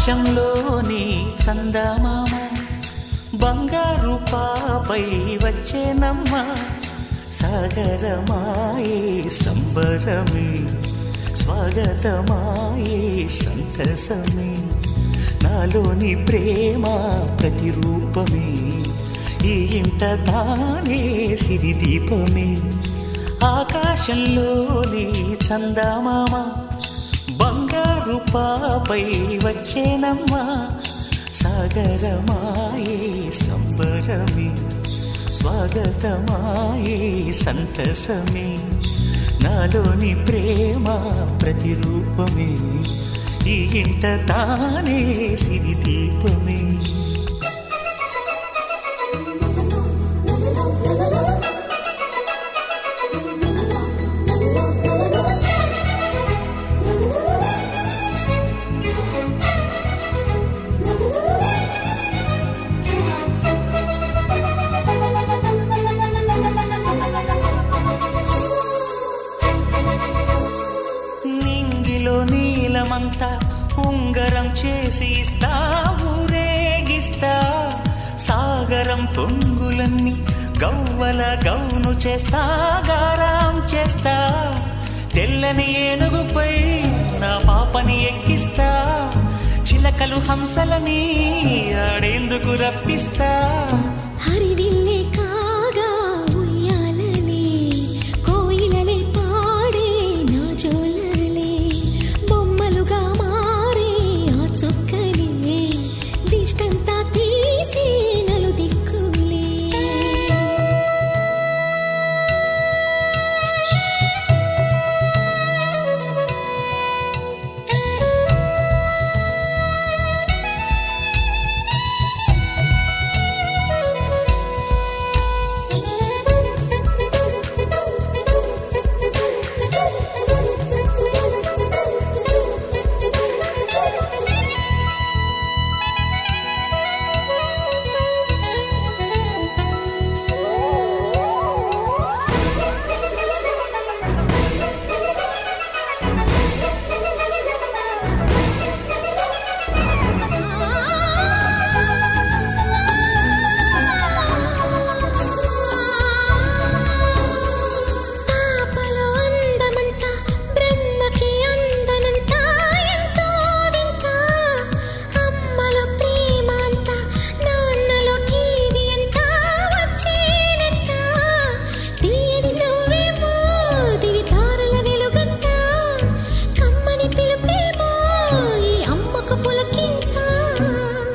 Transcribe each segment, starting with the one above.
ఆకాశంలోని చందమామ బంగారు పాపై వచ్చేనమ్మ సాగరమాయే సంబరమే స్వాగతమాయే సంతసమే నాలోని ప్రేమ ప్రతిరూపమే ఈ ఇంట తానే సిరిదీపమే ఆకాశంలోని చందమామ బంగారు పాపై వచ్చేనమ్మ సాగరమాయే సంబరమే స్వాగతమాయే సంతసమే నాలోని ప్రేమ ప్రతిరూపమే ఈ ఇంట తానే సిరిదీపమే నీలమంతా ఉంగరం చేసి ఇస్తా ఊరేగిస్తా సాగరం పొంగులన్నీ గవ్వల గౌను చేస్తా గారాం చేస్తా తెల్లని ఏనుగుపై నా పాపని ఎక్కిస్తా చిలకలు హంసలని ఆడేందుకు రప్పిస్తా హరివిల్లే కాగా ఉయ్యాలనే కోయిలలే పాడే నా జోలలే బొమ్మలుగా మారే ఆ చొక్కలే దిష్టంతా తీసి నలు దిక్కులే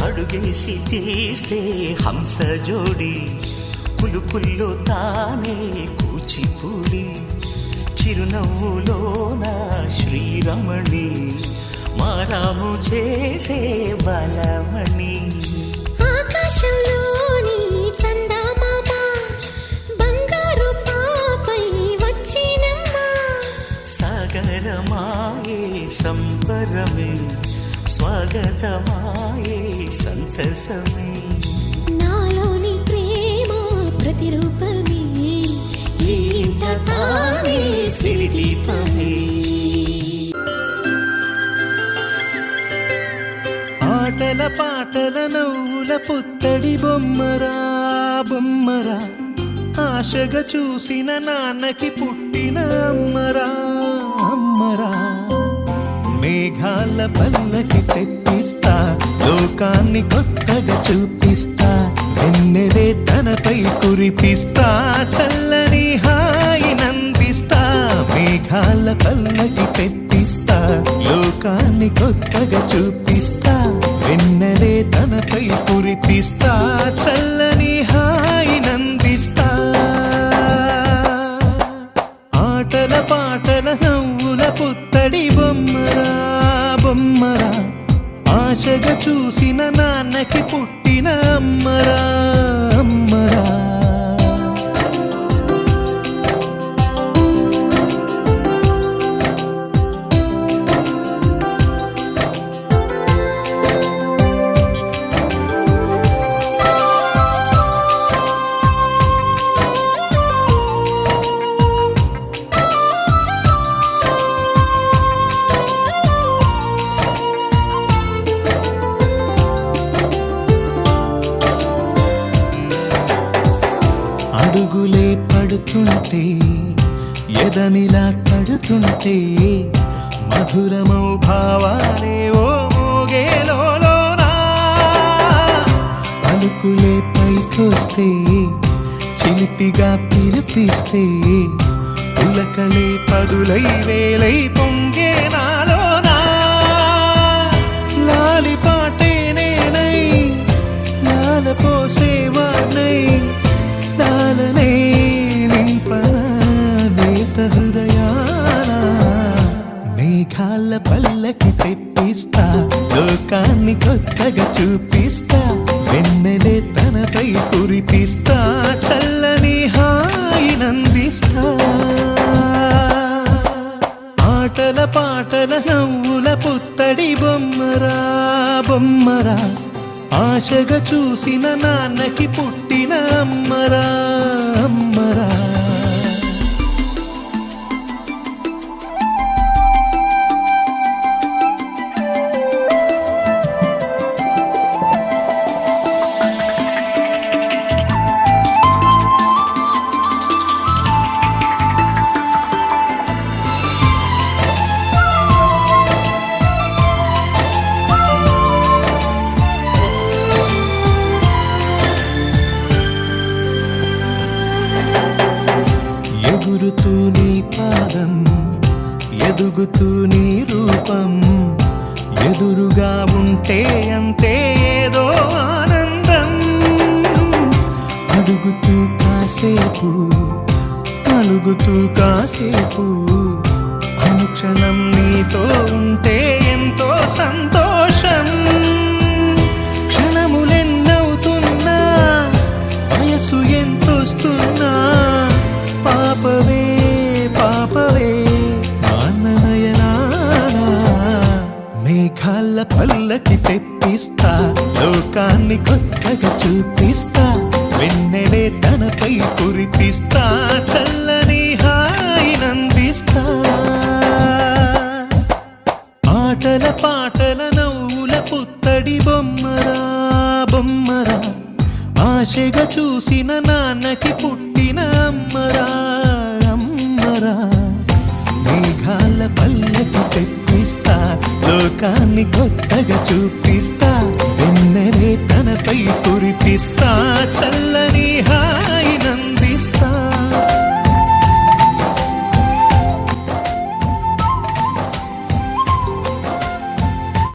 అడుగేసి తీస్తే హంస జోడి పులుపుల్లో తానే కూచిపూడి చిరునవ్వులోన శ్రీరమణి మారాము చేసే బలమణి ఆకాశంలోని చందమామ బంగారు పాపై వచ్చినమ్మ సాగరమాయే సంబరమే స్వాగతమాయే సంతసమే నాలోని ప్రేమ ప్రతిరూపమే ఈ ఇంట తానే సిరిదీపమే ఆటల పాటల నవ్వుల పుత్తడి బొమ్మరా బొమ్మరా ఆశగా చూసిన నాన్నకి పుట్టిన అమ్మరా అమ్మరా మేఘాల పల్లకి తెప్పిస్తా లోకాన్ని కొత్తగా చూపిస్తా వెన్నెలే తనపై కురిపిస్తా చల్లని హాయి నందిస్తా మేఘాల పల్లకి తెప్పిస్తా లోకాన్ని కొత్తగా చూపిస్తా వెన్నెలే తనపై కురిపిస్తా చల్లని హాయి నందిస్తా ఆటల పాటల నవ్వుల పుత్తడి బొమ్మరా బొమ్మరా ఆశగా చూసిన నాన్నకి పుట్టిన అమ్మరా అమ్మరా అడుగులే పడుతుంటే ఎదనిలా తడుతుంటే మధురమౌ భావాలే ఓ మోగేలోనా పలుకులే పైకొస్తే చిలిపిగా పిలిపిస్తే పులకలే పదులై వేలై పొంగే నాలోనా లాలి పాటే నేనై లాల పోసేవాణ్ణై లాలనే నింపనా నేత హృదయాన మేఘాల పల్లకి తెప్పిస్తా లోకాన్ని కొత్తగా చూపిస్తా వెన్నెలే తనపై కురిపిస్తా చల్లని హాయినందిస్తా ఆటల పాటల నవ్వుల పుత్తడి బొమ్మరా బొమ్మరా ఆశగా చూసిన నాన్నకి పుట్టిన అమ్మరా అమ్మరా ఎగురుతూ నీ పాదం ఎదుగుతూ నీ రూపం ఎదురుగా ఉంటే అంతే ఏదో ఆనందం అడుగుతూ కాసేపు అలుగుతూ కాసేపు అనుక్షణం నీతో ఉంటే ఎంతో సంతోషం క్షణములెన్నవుతున్నా వయసు ఎంతొస్తున్నా పాపవే పాపవే నాన్ననయనానా మేఘాల పల్లకి తెప్పిస్తా లోకాన్ని కొత్తగా చూపిస్తా వెన్నెలే తనపై కురిపిస్తా చల్లని హాయినందిస్తా ఆటల పాటల నవ్వుల పుత్తడి బొమ్మరా బొమ్మరా ఆశగా చూసిన నాన్నకి పుట్టిన అమ్మరా అమ్మరా మేఘాల పల్లకి తెప్పిస్తా లోకాన్ని కొత్తగా చూపిస్తా వెన్నెలే తనపై కురిపిస్తా